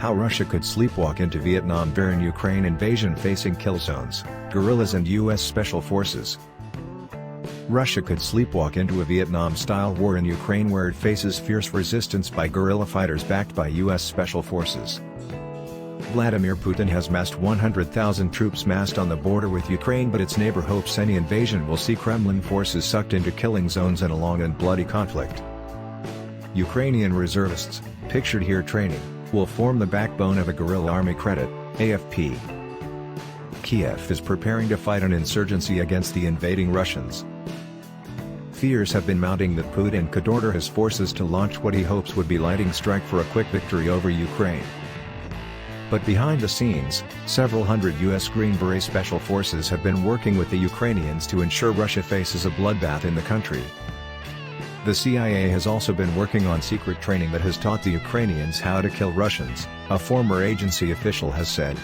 How Russia could sleepwalk into Vietnam during Ukraine invasion facing kill zones, guerrillas and US Special Forces. Russia could sleepwalk into a Vietnam-style war in Ukraine where it faces fierce resistance by guerrilla fighters backed by US Special Forces. Vladimir Putin has massed 100,000 troops massed on the border with Ukraine, but its neighbor hopes any invasion will see Kremlin forces sucked into killing zones and a long and bloody conflict. Ukrainian reservists, pictured here training, will form the backbone of a guerrilla army. Credit, AFP. Kiev is preparing to fight an insurgency against the invading Russians. Fears have been mounting that Putin could order his forces to launch what he hopes would be lightning strike for a quick victory over Ukraine. But behind the scenes, several hundred US Green Beret special forces have been working with the Ukrainians to ensure Russia faces a bloodbath in the country. The CIA has also been working on secret training that has taught the Ukrainians how to kill Russians, a former agency official has said.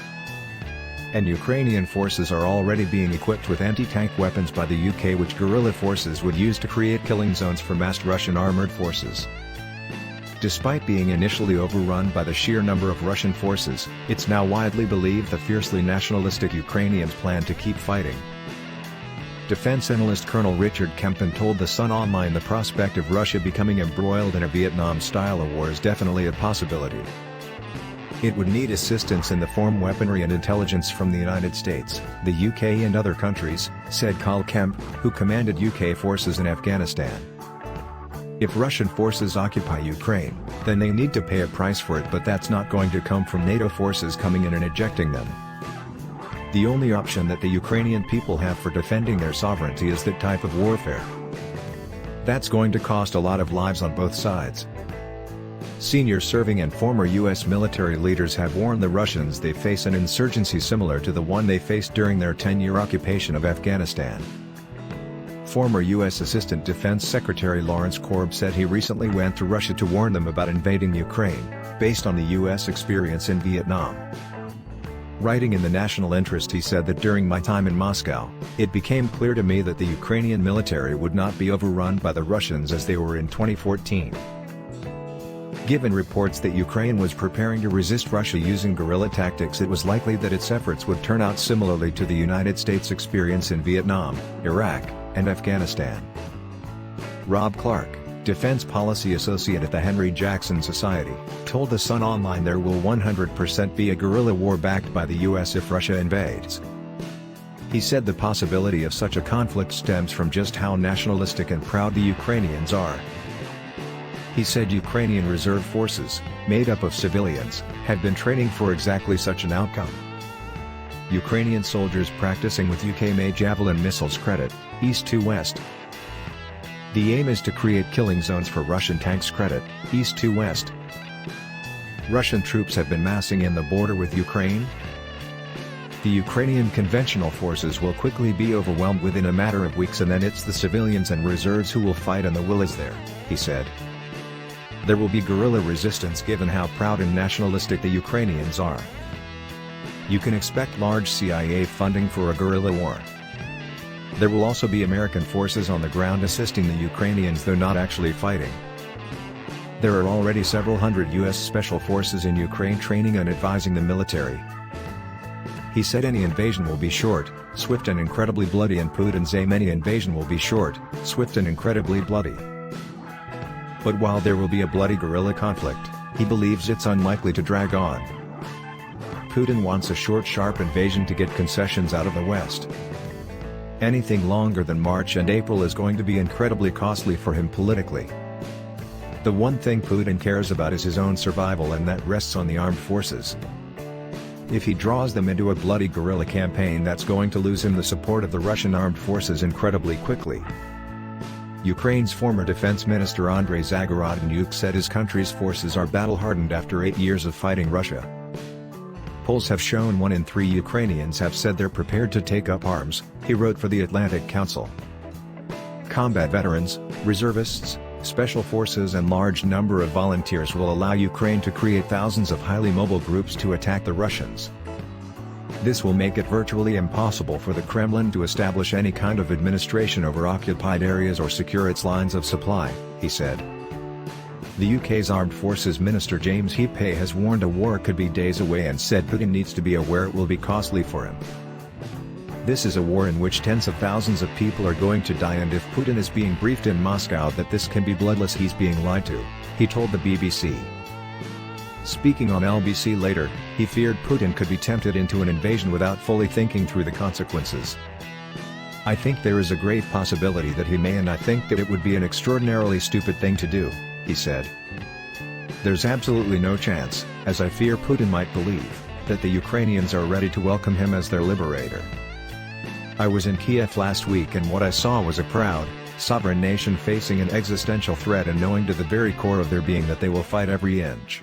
And Ukrainian forces are already being equipped with anti-tank weapons by the UK, which guerrilla forces would use to create killing zones for massed Russian armoured forces. Despite being initially overrun by the sheer number of Russian forces, it's now widely believed the fiercely nationalistic Ukrainians plan to keep fighting. Defense analyst Colonel Richard Kempton told The Sun Online the prospect of Russia becoming embroiled in a Vietnam-style war is definitely a possibility. It would need assistance in the form of weaponry and intelligence from the United States, the UK and other countries, said Carl Kemp, who commanded UK forces in Afghanistan. If Russian forces occupy Ukraine, then they need to pay a price for it, but that's not going to come from NATO forces coming in and ejecting them. The only option that the Ukrainian people have for defending their sovereignty is that type of warfare. That's going to cost a lot of lives on both sides. Senior serving and former US military leaders have warned the Russians they face an insurgency similar to the one they faced during their 10-year occupation of Afghanistan. Former US Assistant Defense Secretary Lawrence Korb said he recently went to Russia to warn them about invading Ukraine, based on the US experience in Vietnam. Writing in the National Interest, he said that during my time in Moscow, it became clear to me that the Ukrainian military would not be overrun by the Russians as they were in 2014. Given reports that Ukraine was preparing to resist Russia using guerrilla tactics, it was likely that its efforts would turn out similarly to the United States' experience in Vietnam, Iraq, and Afghanistan. Rob Clark, Defense Policy Associate at the Henry Jackson Society, told The Sun Online there will 100% be a guerrilla war backed by the US if Russia invades. He said the possibility of such a conflict stems from just how nationalistic and proud the Ukrainians are. He said Ukrainian reserve forces, made up of civilians, had been training for exactly such an outcome. Ukrainian soldiers practicing with UK-made Javelin missiles. Credit, East to West. The aim is to create killing zones for Russian tanks. Credit, East to West. Russian troops have been massing in the border with Ukraine. The Ukrainian conventional forces will quickly be overwhelmed within a matter of weeks, and then it's the civilians and reserves who will fight, and the will is there, he said. There will be guerrilla resistance given how proud and nationalistic the Ukrainians are. You can expect large CIA funding for a guerrilla war. There will also be American forces on the ground assisting the Ukrainians, though not actually fighting. There are already several hundred US Special Forces in Ukraine training and advising the military. He said any invasion will be short, swift and incredibly bloody, and Putin's aim any invasion will be short, swift and incredibly bloody. But while there will be a bloody guerrilla conflict, he believes it's unlikely to drag on. Putin wants a short, sharp invasion to get concessions out of the West. Anything longer than March and April is going to be incredibly costly for him politically. The one thing Putin cares about is his own survival, and that rests on the armed forces. If he draws them into a bloody guerrilla campaign, that's going to lose him the support of the Russian armed forces incredibly quickly. Ukraine's former defense minister Andrei Zagorodnyuk said his country's forces are battle-hardened after 8 years of fighting Russia. Polls have shown 1 in 3 Ukrainians have said they're prepared to take up arms, he wrote for the Atlantic Council. Combat veterans, reservists, special forces and large number of volunteers will allow Ukraine to create thousands of highly mobile groups to attack the Russians. This will make it virtually impossible for the Kremlin to establish any kind of administration over occupied areas or secure its lines of supply, he said. The UK's Armed Forces Minister James Heape has warned a war could be days away and said Putin needs to be aware it will be costly for him. This is a war in which tens of thousands of people are going to die, and if Putin is being briefed in Moscow that this can be bloodless, he's being lied to, he told the BBC. Speaking on LBC later, he feared Putin could be tempted into an invasion without fully thinking through the consequences. "I think there is a great possibility that he may, and I think that it would be an extraordinarily stupid thing to do," he said. "There's absolutely no chance, as I fear Putin might believe, that the Ukrainians are ready to welcome him as their liberator. I was in Kiev last week and what I saw was a proud, sovereign nation facing an existential threat and knowing to the very core of their being that they will fight every inch.